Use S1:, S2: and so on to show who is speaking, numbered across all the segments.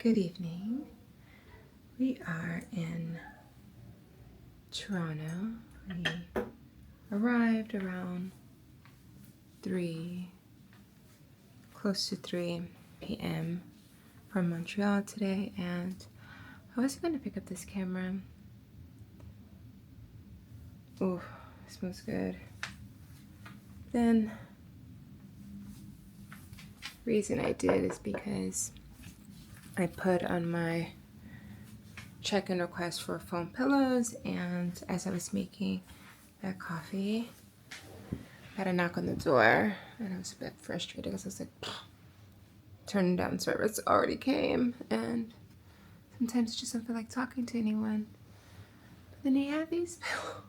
S1: Good evening. We are in Toronto. We arrived around close to 3 p.m. from Montreal today, and I was going to pick up this camera. Oh, it smells good. Then, the reason I did is because I put on my check-in request for foam pillows, and as I was making that coffee, I had a knock on the door, and I was a bit frustrated because I was like, turning down service already came, and sometimes I just don't feel like talking to anyone. But then you have these pillows.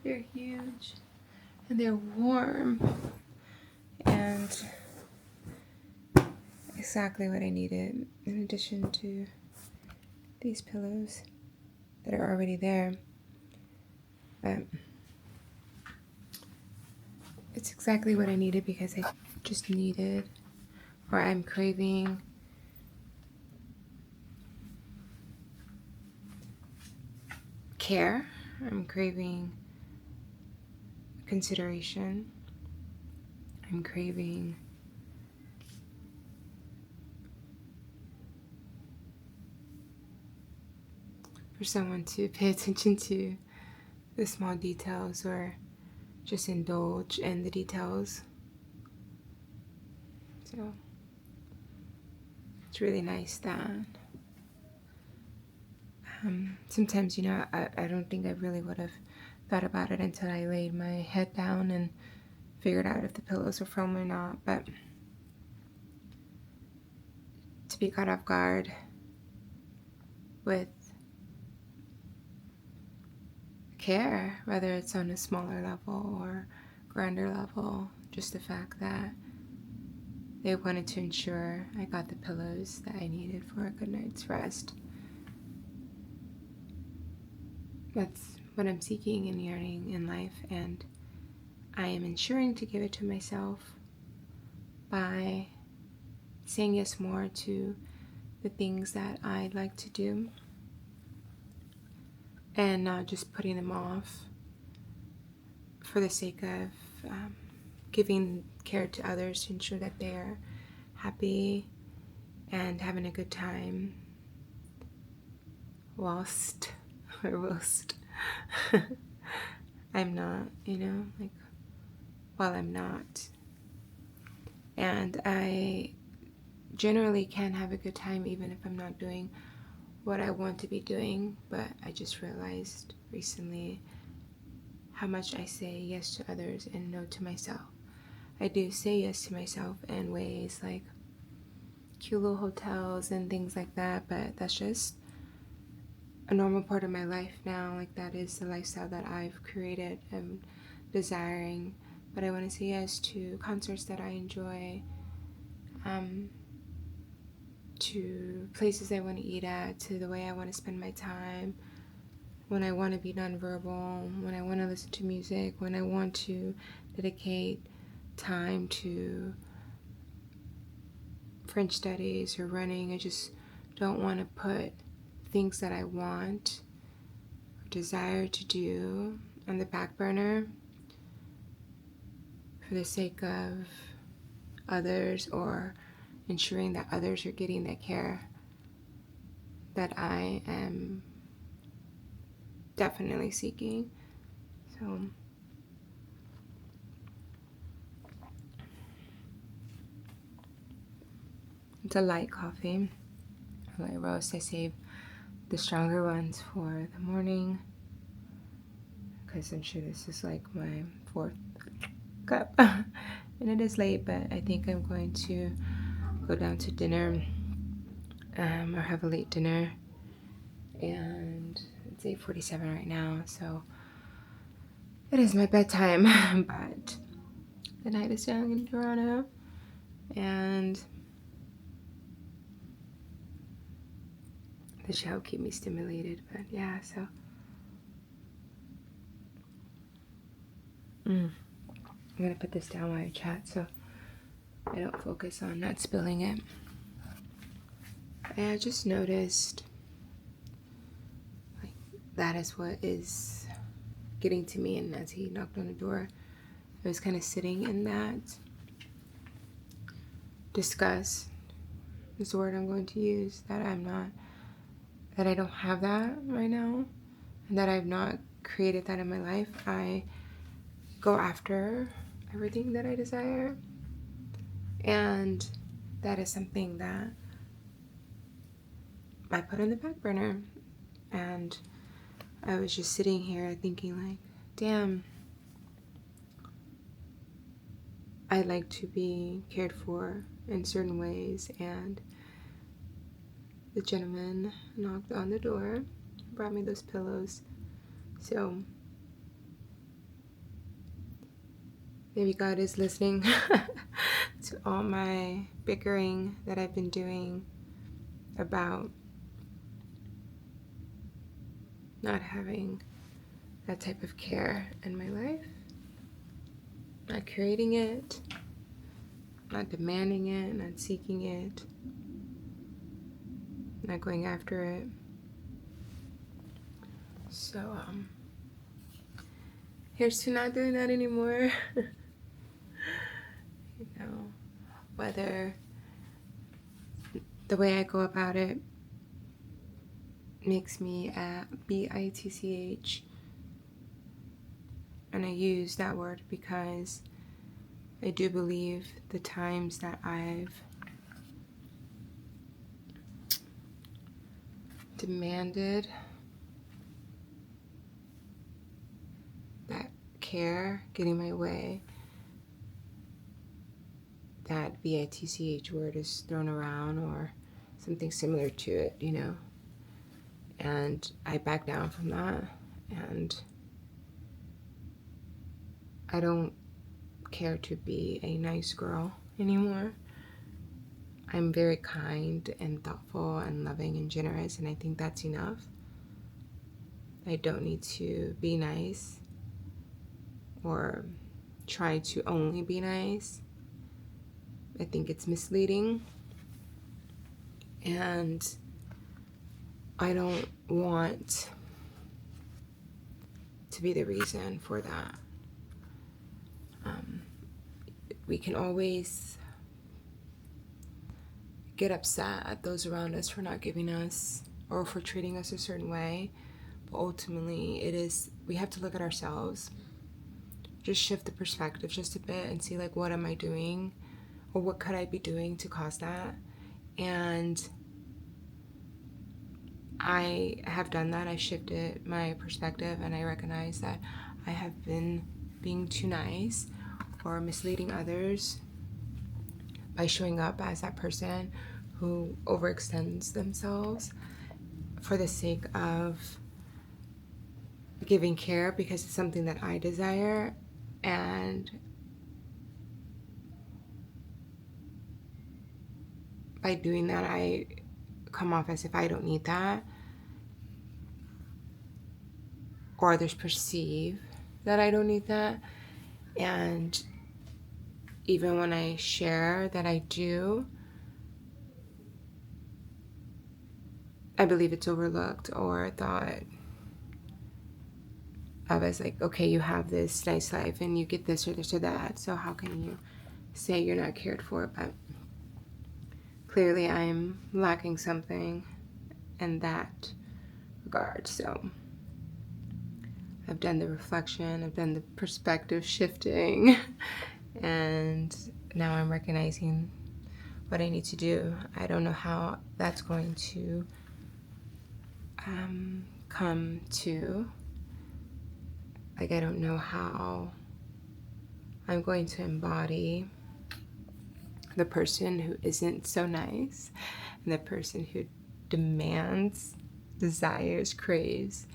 S1: They're huge, and they're warm, and exactly what I needed, in addition to these pillows that are already there. But it's exactly what I needed because I just needed, or I'm craving, care. I'm craving consideration. I'm craving for someone to pay attention to the small details or just indulge in the details. So it's really nice that sometimes, I don't think I really would have thought about it until I laid my head down and figured out if the pillows were foam or not. But to be caught off guard with care, whether it's on a smaller level or grander level, just the fact that they wanted to ensure I got the pillows that I needed for a good night's rest. That's what I'm seeking and yearning in life, and I am ensuring to give it to myself by saying yes more to the things that I like to do and not just putting them off for the sake of giving care to others to ensure that they are happy and having a good time whilst I'm not, while I'm not. And I generally can have a good time even if I'm not doing what I want to be doing, but I just realized recently how much I say yes to others and no to myself. I do say yes to myself in ways like cute little hotels and things like that, but that's just a normal part of my life now. Like, that is the lifestyle that I've created and desiring. But I want to say yes to concerts that I enjoy, to places I want to eat at, to the way I want to spend my time, when I want to be nonverbal, when I want to listen to music, when I want to dedicate time to French studies or running. I just don't want to put things that I want or desire to do on the back burner for the sake of others or ensuring that others are getting the care that I am definitely seeking. So it's a light coffee, a light roast. I save the stronger ones for the morning because I'm sure this is like my 4th cup and it is late, but I think I'm going to go down to dinner or have a late dinner, and it's 8:47 right now, so it is my bedtime. But the night is young in Toronto, and the show keep me stimulated. But yeah, so I'm gonna put this down while I chat so I don't focus on not spilling it. I just noticed like that is what is getting to me. And as he knocked on the door, I was kind of sitting in that disgust is the word I'm going to use, that I don't have that right now, and that I've not created that in my life. I go after everything that I desire, and that is something that I put on the back burner. And I was just sitting here thinking like, damn, I like to be cared for in certain ways. And the gentleman knocked on the door, brought me those pillows. So maybe God is listening to all my bickering that I've been doing about not having that type of care in my life, not creating it, not demanding it, not seeking it, not going after it. So here's to not doing that anymore. You know, whether the way I go about it makes me a bitch, and I use that word because I do believe the times that I've demanded that care getting my way, that bitch word is thrown around or something similar to it, you know, and I back down from that, and I don't care to be a nice girl anymore. I'm very kind and thoughtful and loving and generous, and I think that's enough. I don't need to be nice or try to only be nice. I think it's misleading, and I don't want to be the reason for that. We can always get upset at those around us for not giving us or for treating us a certain way, but ultimately we have to look at ourselves, just shift the perspective just a bit and see like, what am I doing or what could I be doing to cause that? And I have done that. I shifted my perspective, and I recognize that I have been being too nice or misleading others by showing up as that person who overextends themselves for the sake of giving care because it's something that I desire. And by doing that, I come off as if I don't need that, or others perceive that I don't need that. And even when I share that I do, I believe it's overlooked or thought of as like, okay, you have this nice life and you get this or this or that, so how can you say you're not cared for? But clearly I'm lacking something in that regard. So I've done the reflection, I've done the perspective shifting, and now I'm recognizing what I need to do. I don't know how that's going to come to. Like, I don't know how I'm going to embody the person who isn't so nice and the person who demands, desires, craves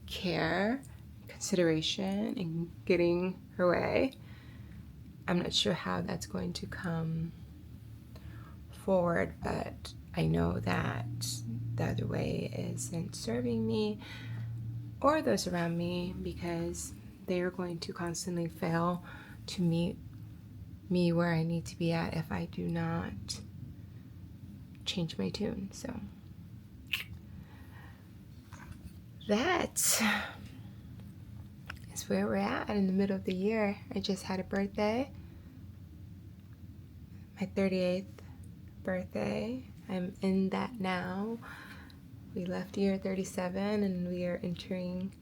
S1: care, consideration, and getting her way. I'm not sure how that's going to come forward, but I know that the other way isn't serving me or those around me, because they are going to constantly fail to meet me where I need to be at if I do not change my tune. So that is where we're at in the middle of the year. I just had a birthday, my 38th birthday. I'm in that now. We left year 37 and we are entering,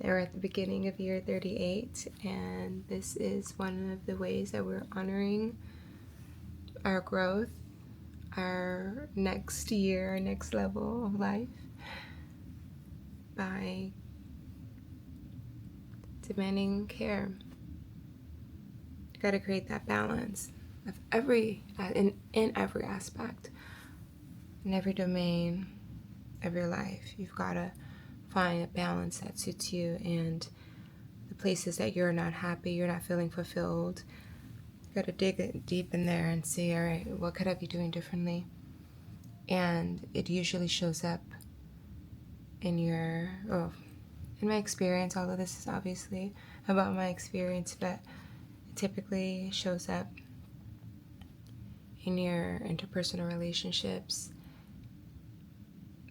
S1: we're at the beginning of year 38, and this is one of the ways that we're honoring our growth, our next year, our next level of life, by demanding care. You got to create that balance of in every aspect, in every domain of your life. You've got to find a balance that suits you, and the places that you're not happy, you're not feeling fulfilled, you got to dig deep in there and see, all right, what could I be doing differently? And it usually shows up in your, in my experience, although this is obviously about my experience, but it typically shows up in your interpersonal relationships,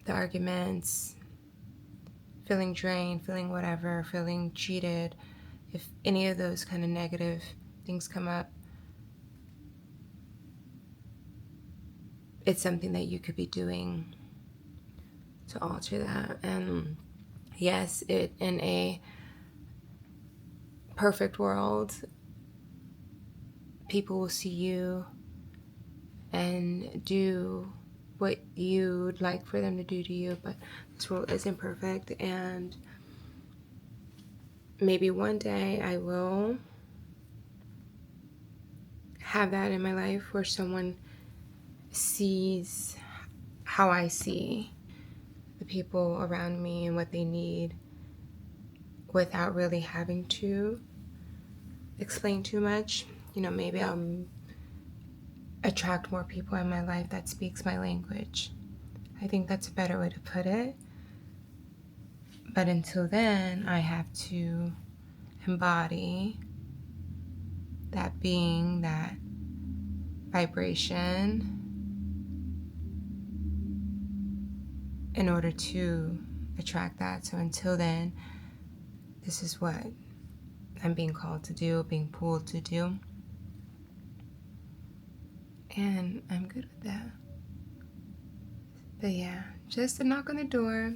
S1: the arguments, feeling drained, feeling whatever, feeling cheated. If any of those kind of negative things come up, it's something that you could be doing to alter that. And yes, in a perfect world, people will see you and do what you'd like for them to do to you, but this world isn't perfect, and maybe one day I will have that in my life where someone sees how I see the people around me and what they need without really having to explain too much. Maybe I'll attract more people in my life that speaks my language. I think that's a better way to put it. But until then, I have to embody that being, that vibration, in order to attract that. So until then, this is what I'm being called to do, being pulled to do. And I'm good with that. But yeah, just a knock on the door,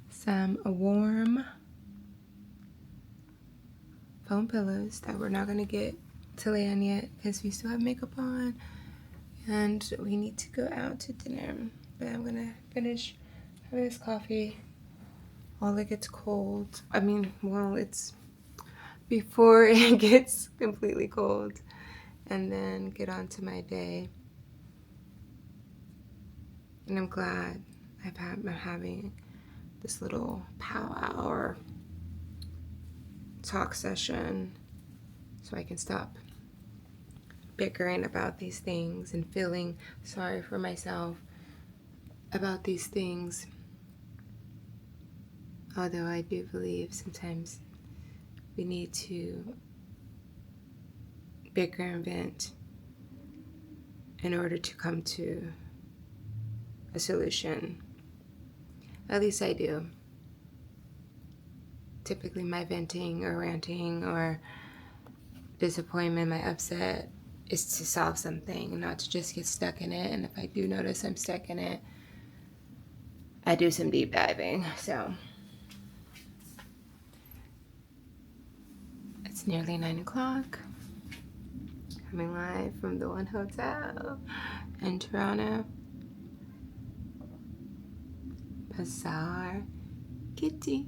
S1: some warm foam pillows that we're not going to get to lay on yet because we still have makeup on and we need to go out to dinner. But I'm going to finish having this coffee while it gets cold. It's before it gets completely cold, and then get on to my day. And I'm glad I'm having this little powwow or talk session so I can stop bickering about these things and feeling sorry for myself about these things. Although I do believe sometimes we need to bicker and vent in order to come to a solution. At least I do. Typically my venting or ranting or disappointment, my upset, is to solve something, not to just get stuck in it. And if I do notice I'm stuck in it, I do some deep diving. So it's nearly 9 o'clock. Coming live from the One Hotel in Toronto. Bazaar Kitty.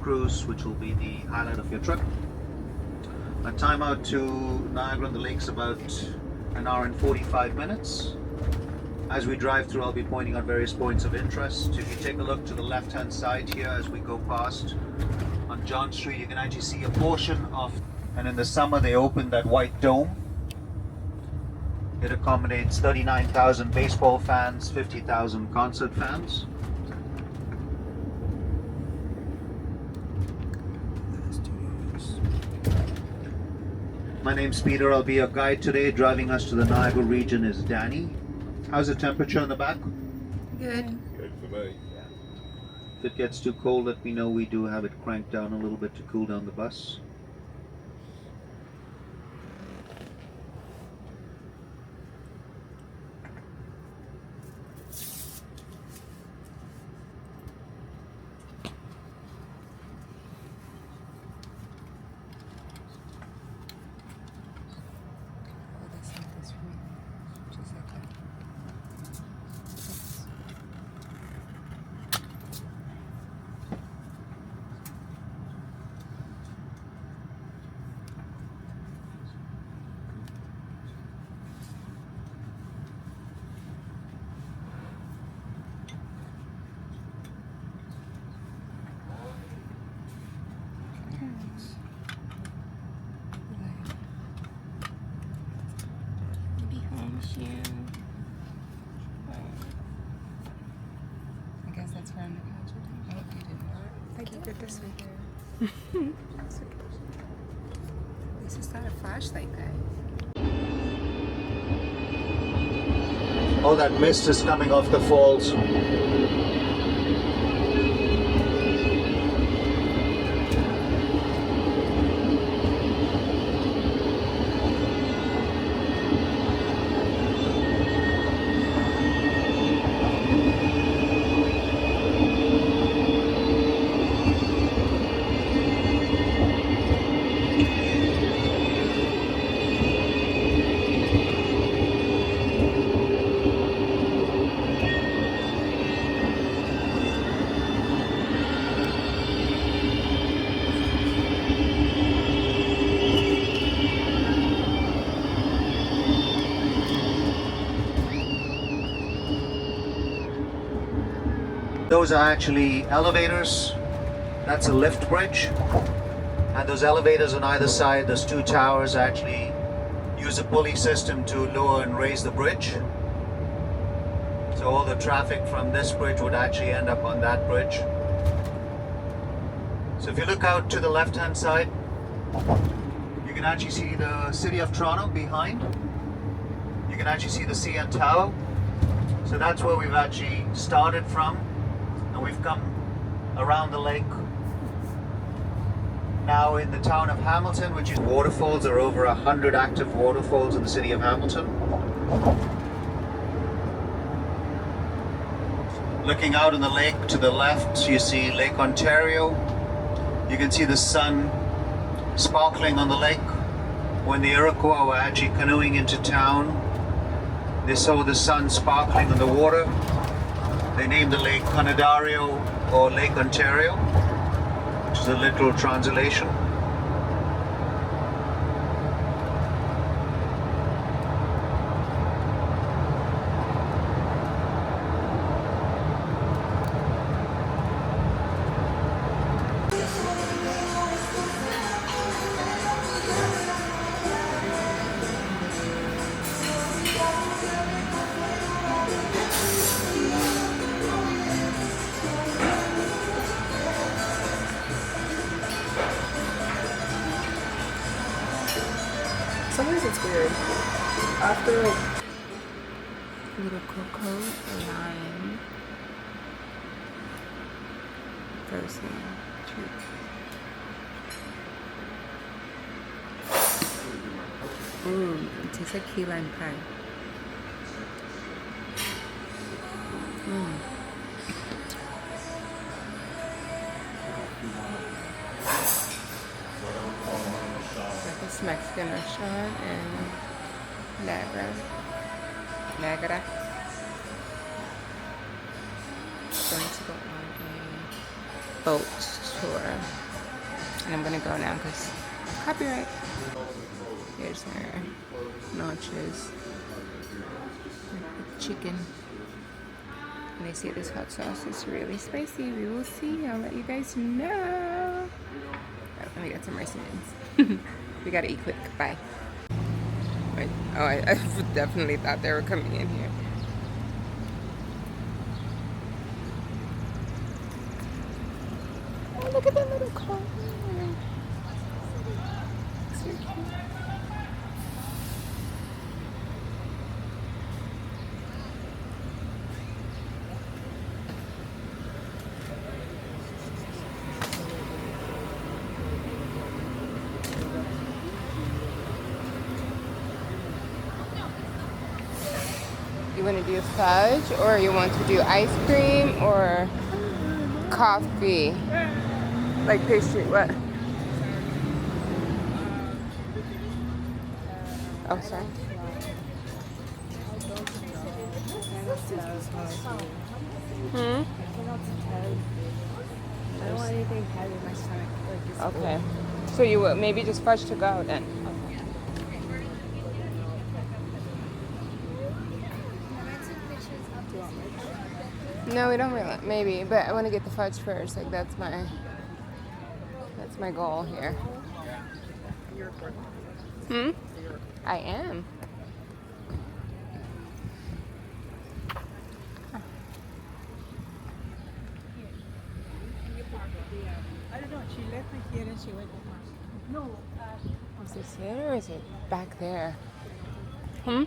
S2: cruise, which will be the highlight of your trip. Our time out to Niagara on the Lake's about an hour and 45 minutes. As we drive through, I'll be pointing out various points of interest. If you take a look to the left-hand side here as we go past on John Street, you can actually see a portion of, and in the summer they opened that white dome. It accommodates 39,000 baseball fans, 50,000 concert fans. My name's Peter, I'll be your guide today. Driving us to the Niagara region is Danny. How's the temperature in the back?
S1: Good.
S3: Good for me.
S2: If it gets too cold, let me know. We do have it cranked down a little bit to cool down the bus.
S4: I guess that's where I'm the couch. Oh, you didn't.
S1: I keep it this way.
S4: This is not a flashlight, guy.
S2: Oh, that mist is coming off the falls. Those are actually elevators. That's a lift bridge. And those elevators on either side, those two towers, actually use a pulley system to lower and raise the bridge. So all the traffic from this bridge would actually end up on that bridge. So if you look out to the left-hand side, you can actually see the city of Toronto behind. You can actually see the CN Tower. So that's where we've actually started from. And we've come around the lake. Now in the town of Hamilton, which is waterfalls. There are over 100 active waterfalls in the city of Hamilton. Looking out on the lake to the left, you see Lake Ontario. You can see the sun sparkling on the lake. When the Iroquois were actually canoeing into town, they saw the sun sparkling on the water. They named the lake Conadario or Lake Ontario, which is a literal translation.
S4: Sometimes it's weird. After like little cocoa, lime, frozen treat. It tastes like key lime pie. This Mexican restaurant in Niagara. Going to go on a boat tour. And I'm gonna go now because copyright. Here's our nachos. Chicken. And they say this hot sauce is really spicy. We will see. I'll let you guys know. Oh, and we got some rice and beans. We gotta eat quick. Bye. Wait. Oh, I definitely thought they were coming in here. Oh, look at that little car. So cute. You want to do fudge, or you want to do ice cream, or coffee? Like pastry, what? Oh, sorry. Hmm?
S1: I don't want anything heavy in my stomach.
S4: Okay. So you will maybe just fudge to go then. No, we don't really. Maybe, but I want to get the fudge first. Like that's my goal here. Hmm? I am. Is this it or is it back there? Hmm?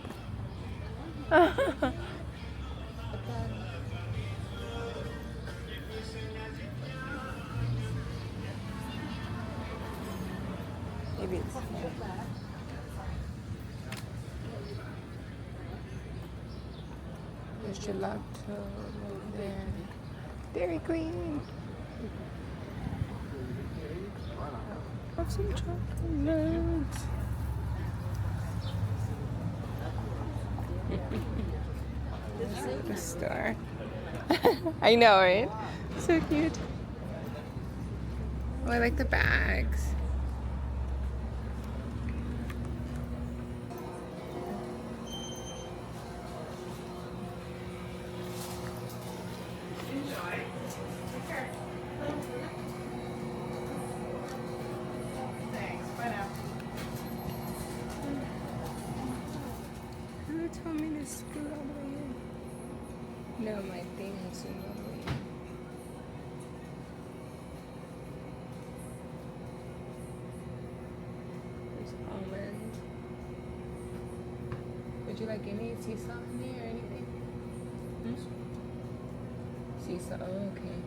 S4: Maybe it's here. There's gelato over there. Dairy Queen. Have some chocolate. The star. I know, right? So cute. Oh, I like the bags. Who told me to scoot all the way in? No, my thing has zoomed all the way in. There's almond. Would you like any sea salt in there or anything? Sea salt. Oh, okay.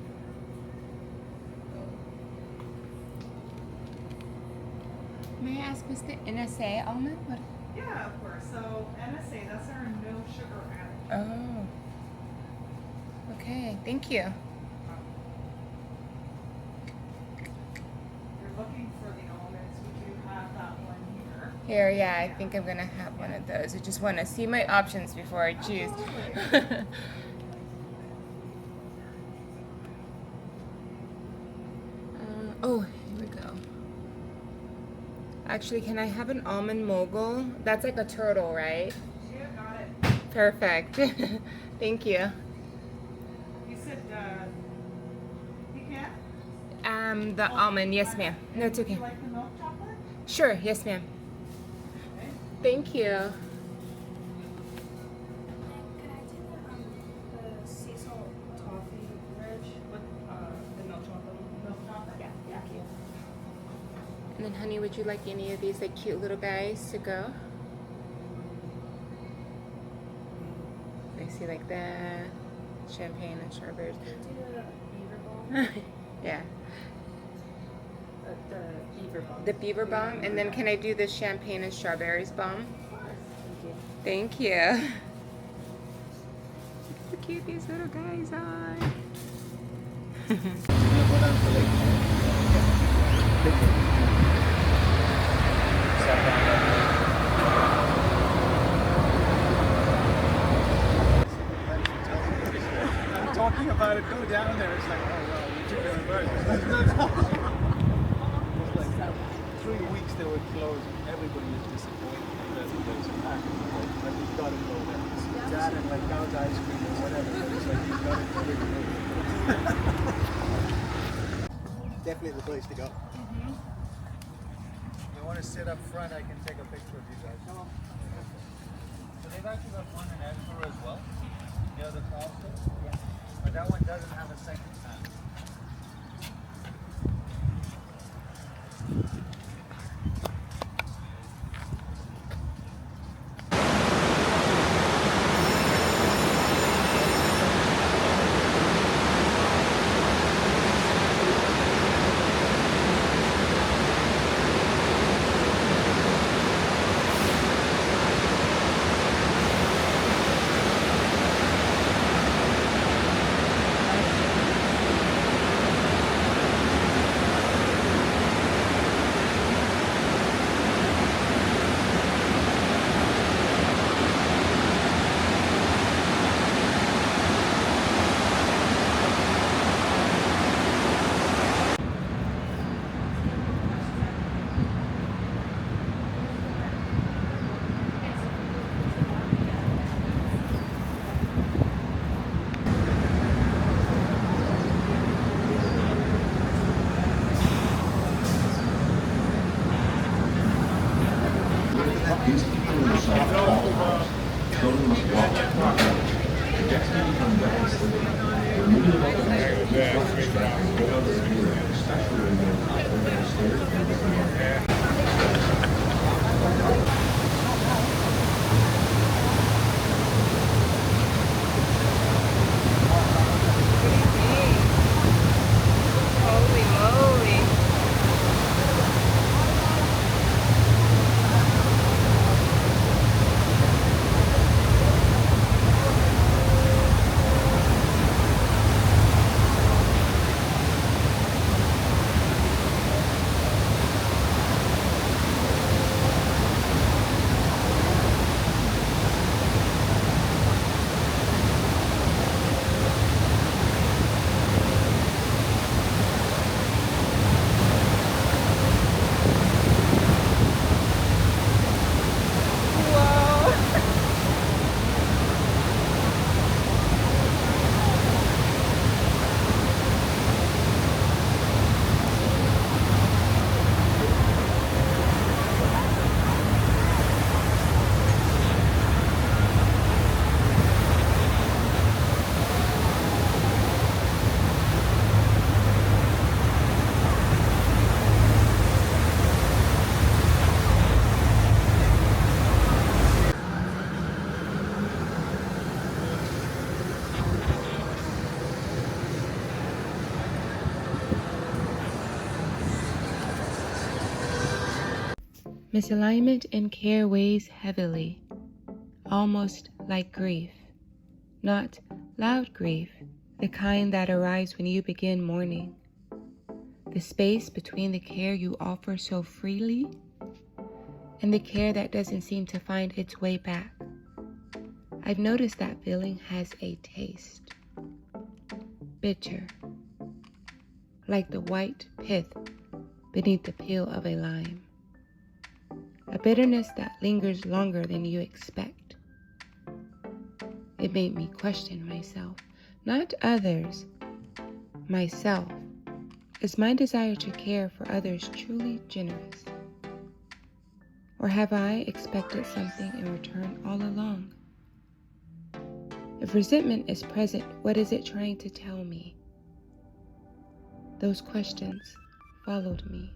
S4: May I ask, was the NSA almond? What?
S3: Yeah, of course. So NSA, that's our no sugar added.
S4: Oh. Okay, thank you.
S3: You're looking for the almonds. We do have that one here.
S4: Here, yeah, I think I'm gonna have one of those. I just want to see my options before I choose. Oh, here we go. Actually, can I have an almond mogul? That's like a turtle, right?
S3: Yeah, got it.
S4: Perfect. Thank you.
S3: You said pecan?
S4: The almond, yes, ma'am. No, it's
S3: Do
S4: okay.
S3: you like the milk chocolate?
S4: Sure, yes, ma'am.
S3: Okay.
S4: Thank you.
S5: Could I do the sea salt toffee rich with the milk chocolate?
S3: Milk chocolate?
S5: Yeah, thank you.
S4: And then, honey, would you like any of these like cute little guys to go? I see like that, champagne and strawberries.
S5: Do the beaver balm?
S4: Yeah,
S5: The beaver balm.
S4: the beaver balm, and then can I do the champagne and strawberries balm?
S5: Of course.
S4: Thank
S5: Thank you.
S4: you. Look how cute these little guys are.
S2: I'm talking about it, go down there. It's like, oh, well, you
S6: like 3 weeks they were closed. Everybody was disappointed. That's the place packed. Like, you've got to go there. That and like Gouge ice cream or whatever. It's like you've got to really go there. Definitely the place to go. If you want to sit up front, I can take a picture of you guys. Come on. So they've actually got one in Edinburgh as well. The other also. Yeah. But that one doesn't have a second stand.
S4: Holy moly. Misalignment in care weighs heavily, almost like grief. Not loud grief, the kind that arrives when you begin mourning. The space between the care you offer so freely and the care that doesn't seem to find its way back. I've noticed that feeling has a taste. Bitter, like the white pith beneath the peel of a lime. A bitterness that lingers longer than you expect. It made me question myself, not others, myself. Is my desire to care for others truly generous? Or have I expected something in return all along? If resentment is present, what is it trying to tell me? Those questions followed me.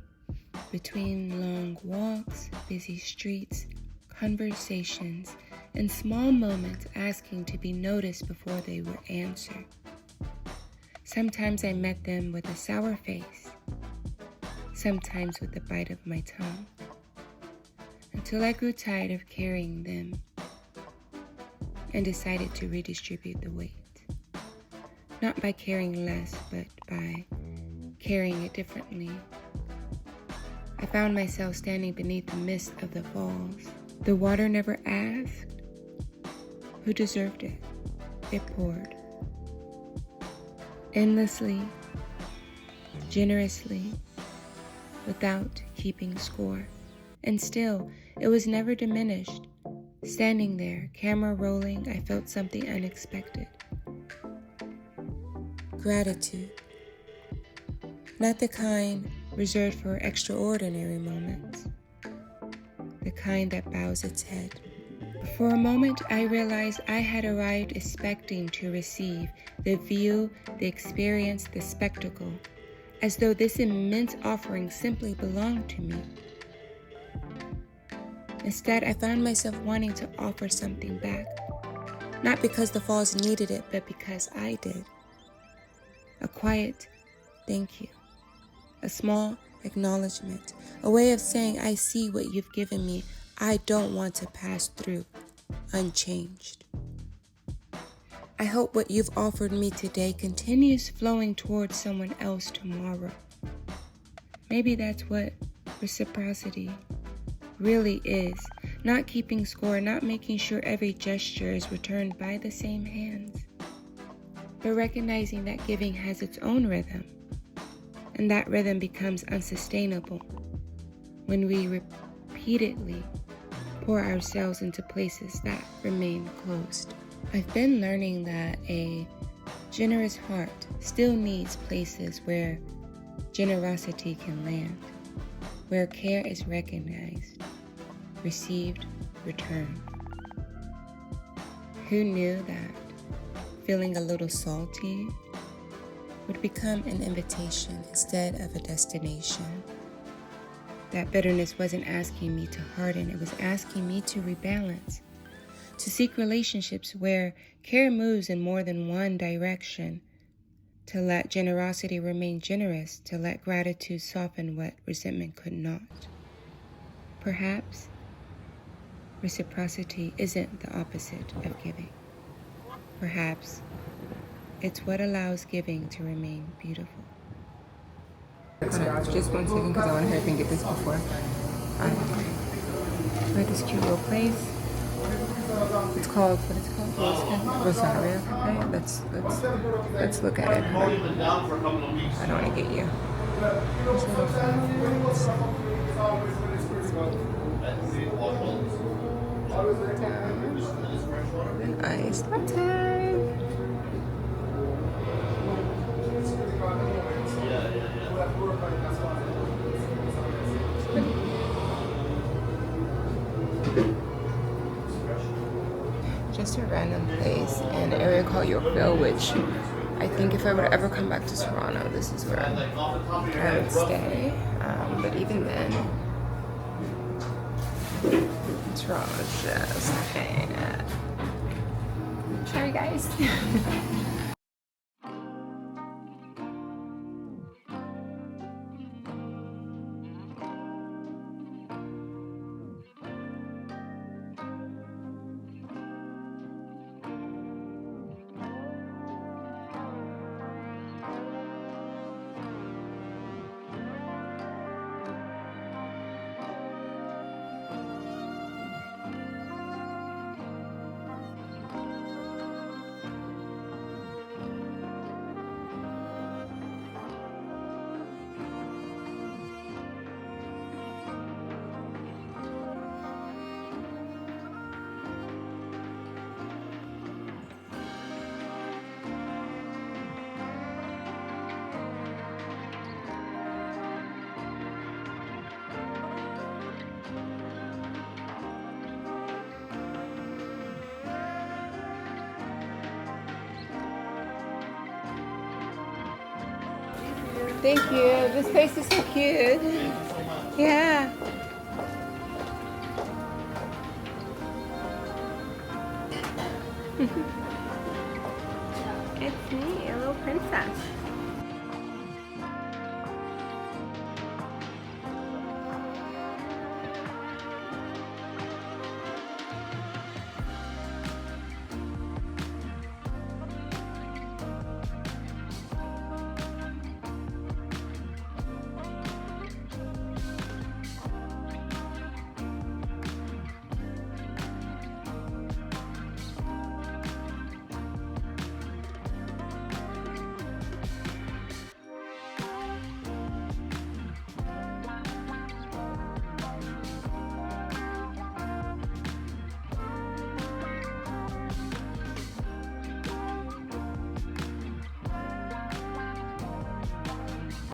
S4: Between long walks, busy streets, conversations, and small moments asking to be noticed before they were answered. Sometimes I met them with a sour face, sometimes with a bite of my tongue, until I grew tired of carrying them and decided to redistribute the weight. Not by caring less, but by carrying it differently. I found myself standing beneath the mist of the falls. The water never asked who deserved it. It poured. Endlessly,
S1: generously, without keeping score. And still, it was never diminished. Standing there, camera rolling, I felt something unexpected. Gratitude. Not the kind reserved for extraordinary moments. The kind that bows its head. For a moment, I realized I had arrived expecting to receive the view, the experience, the spectacle, as though this immense offering simply belonged to me. Instead, I found myself wanting to offer something back. Not because the falls needed it, but because I did. A quiet thank you. A small acknowledgement. A way of saying, I see what you've given me. I don't want to pass through unchanged. I hope what you've offered me today continues flowing towards someone else tomorrow. Maybe that's what reciprocity really is. Not keeping score, not making sure every gesture is returned by the same hands, but recognizing that giving has its own rhythm, and that rhythm becomes unsustainable when we repeatedly pour ourselves into places that remain closed. I've been learning that a generous heart still needs places where generosity can land, where care is recognized, received, returned. Who knew that feeling a little salty would become an invitation instead of a destination? That bitterness wasn't asking me to harden, it was asking me to rebalance, to seek relationships where care moves in more than one direction, to let generosity remain generous, to let gratitude soften what resentment could not. Perhaps reciprocity isn't the opposite of giving. Perhaps it's what allows giving to remain beautiful.
S4: Just 1 second, because I want to hurry up and get this before. We're at this cute little place. It's called, what is it called? Rosario Cafe. Let's look at it. I don't want to get you. An iced latte. Just a random place in an area called Yorkville, which I think if I would ever come back to Toronto, this is where I would stay. But even then, Toronto's just ain't it. Sorry, guys. Thank you. This place is so cute. Yeah. It's me, a little princess.